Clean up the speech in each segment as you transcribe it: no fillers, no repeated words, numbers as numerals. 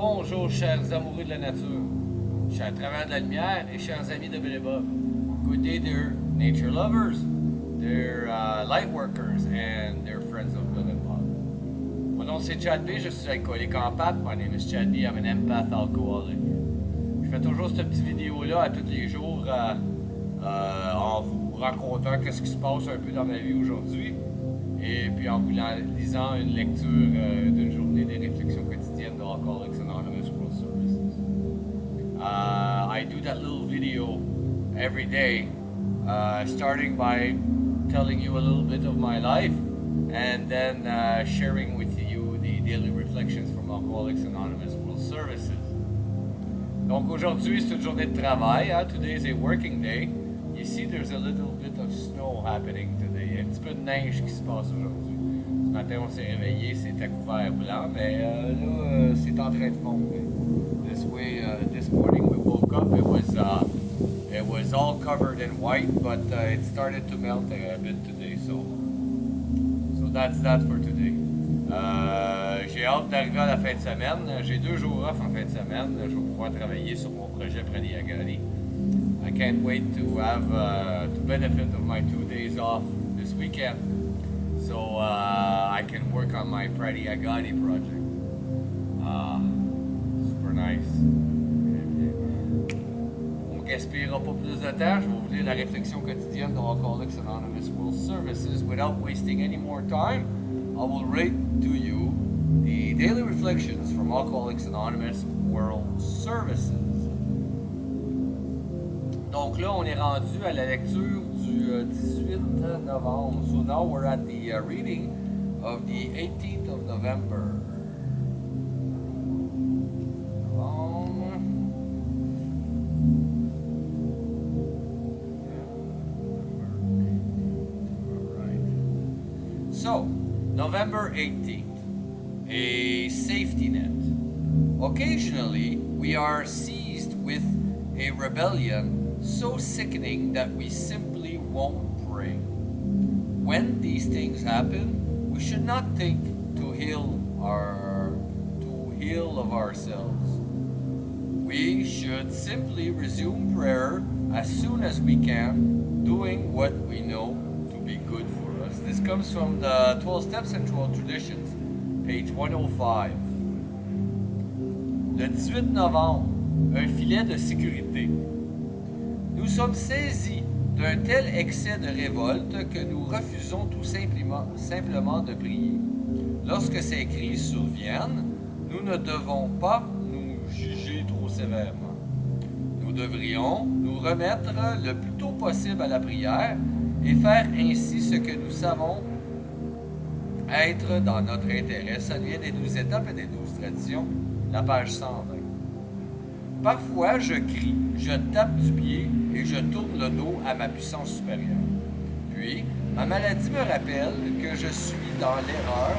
Bonjour, chers amoureux de la nature, chers travailleurs de la lumière et chers amis de Bob. Good day, dear nature lovers, dear light workers, and dear friends of Bill and Bob. Mon nom c'est Chad B, je suis alcoolique en pâte. My name is Chad B, I'm an empath alcoholic. Je fais toujours cette petite vidéo-là à tous les jours en vous racontant qu'est-ce qui se passe un peu dans ma vie aujourd'hui. Et puis en vous lisant une lecture d'une journée des réflexions quotidiennes de Alcooliques Anonymes World Services. I do that little video every day, starting by telling you a little bit of my life and then sharing with you the daily reflections from Alcooliques Anonymous World Services. Donc aujourd'hui c'est une journée de travail. Today is a working day. You see there's a little bit of snow happening today. Il y a un petit peu de neige qui se passe aujourd'hui. Ce matin on s'est réveillé, c'était couvert blanc, mais là c'est en train de fondre. This morning we woke up, it was all covered in white, but it started to melt a bit today, so that's that for today. J'ai hâte d'arriver à la fin de semaine. J'ai 2 jours off en fin de semaine. Je vais pouvoir travailler sur mon projet Pradi Agari. I can't wait to have to benefit of my 2 days off this weekend, so I can work on my Pradi Agari project. Super nice. On ne gaspillera pas plus de temps. Je vais vous lire la réflexion quotidienne de Alcooliques Anonymous World Services. Without wasting any more time, I will read to you the daily reflections from Alcoholics Anonymous World Services. Donc là, on est rendu à la lecture du 18 novembre. So now we're at the reading of the 18th of November. So, November 18th, a safety net. Occasionally, we are seized with a rebellion so sickening that we simply won't pray. When these things happen, we should not think to heal of ourselves. We should simply resume prayer as soon as we can, doing what we know to be good for us. This comes from the 12 Steps and 12 Traditions, page 105. Le 18 novembre, un filet de sécurité. Nous sommes saisis d'un tel excès de révolte que nous refusons tout simplement de prier. Lorsque ces crises surviennent, nous ne devons pas nous juger trop sévèrement. Nous devrions nous remettre le plus tôt possible à la prière et faire ainsi ce que nous savons être dans notre intérêt. Ça vient des 12 étapes et des 12 traditions, la page 120. Parfois, je crie, je tape du pied et je tourne le dos à ma puissance supérieure. Puis, ma maladie me rappelle que je suis dans l'erreur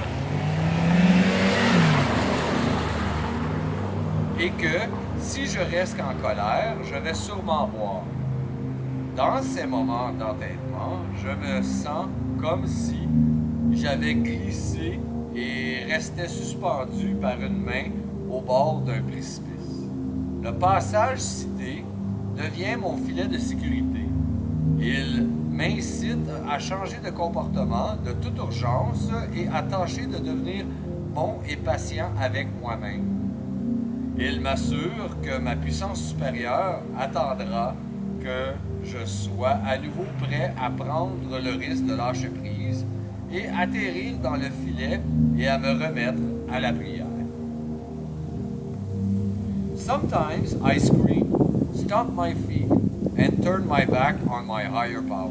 et que, si je reste en colère, je vais sûrement boire. Dans ces moments d'entêtement, je me sens comme si j'avais glissé et restais suspendu par une main au bord d'un précipice. Le passage cité devient mon filet de sécurité. Il m'incite à changer de comportement de toute urgence et à tâcher de devenir bon et patient avec moi-même. Il m'assure que ma puissance supérieure attendra que je sois à nouveau prêt à prendre le risque de lâcher prise et atterrir dans le filet et à me remettre à la prière. Sometimes I scream, stomp my feet, and turn my back on my higher power.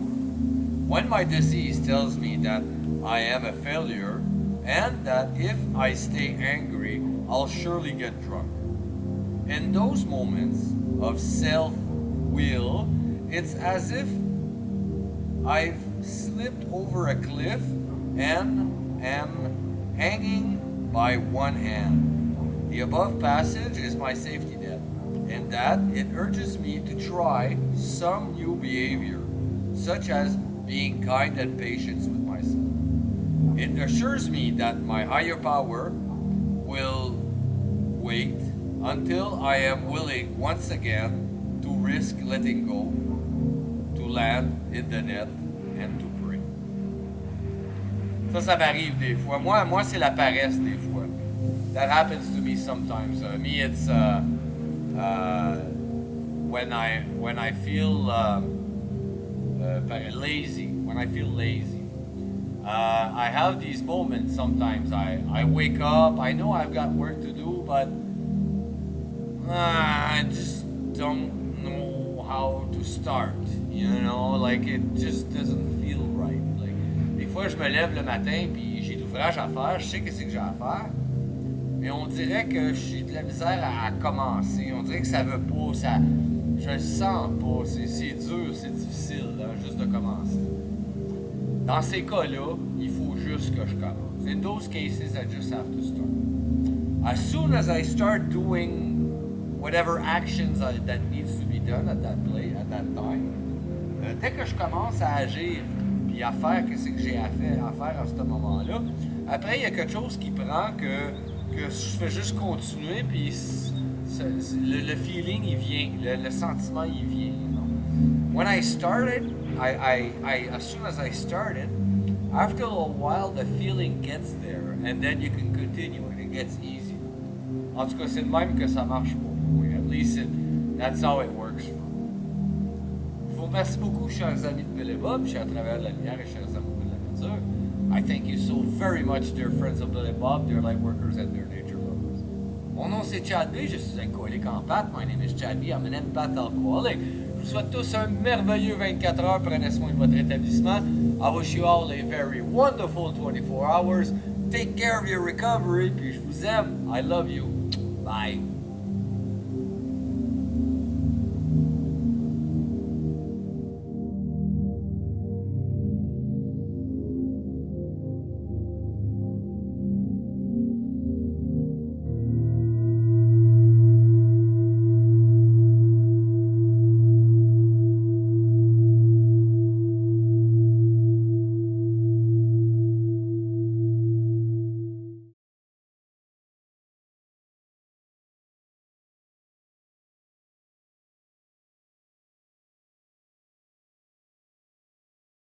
When my disease tells me that I am a failure and that if I stay angry, I'll surely get drunk. In those moments of self-will, it's as if I've slipped over a cliff and am hanging by one hand. The above passage is my safety net, in that it urges me to try some new behavior, such as being kind and patient with myself. It assures me that my higher power will wait until I am willing once again to risk letting go, to land in the net and to pray. Ça m'arrive des fois. Moi, c'est la paresse des fois. That happens to me sometimes. Me, it's when I feel lazy. When I feel lazy, I have these moments. Sometimes I wake up. I know I've got work to do, but I just don't know how to start. You know, like it just doesn't feel right. Like des fois, je me lève le matin puis j'ai d'ouvrage à faire. Je sais qu'est-ce que j'ai à faire. Mais on dirait que j'ai de la misère à commencer. On dirait que ça veut pas, je le sens pas. C'est dur, c'est difficile, là, juste de commencer. Dans ces cas-là, il faut juste que je commence. In those cases, I just have to start. As soon as I start doing whatever actions that needs to be done at that time, dès que je commence à agir puis à faire ce que j'ai à faire à ce moment-là, après, il y a quelque chose qui prend que je fais juste continuer, puis le feeling, il vient, le sentiment, il vient. You know? When I started, as soon as I started, after a while, the feeling gets there, and then you can continue, and it gets easier. En tout cas, c'est le même que ça marche pour moi. At least that's how it works for me. Je vous remercie beaucoup, chers amis de Bill et Bob, chers travers de la lumière et chers amoureux de la nature. I thank you so very much, dear friends of Bill and Bob, dear light workers and dear nature lovers. Mon nom c'est Chad B, je suis alcoolique en pâte. My name is Chad B, I'm an empath alcoholic. Je vous souhaite tous un merveilleux 24 heures. Prenez soin de votre rétablissement. I wish you all a very wonderful 24 hours. Take care of your recovery. Puis je vous aime. I love you. Bye.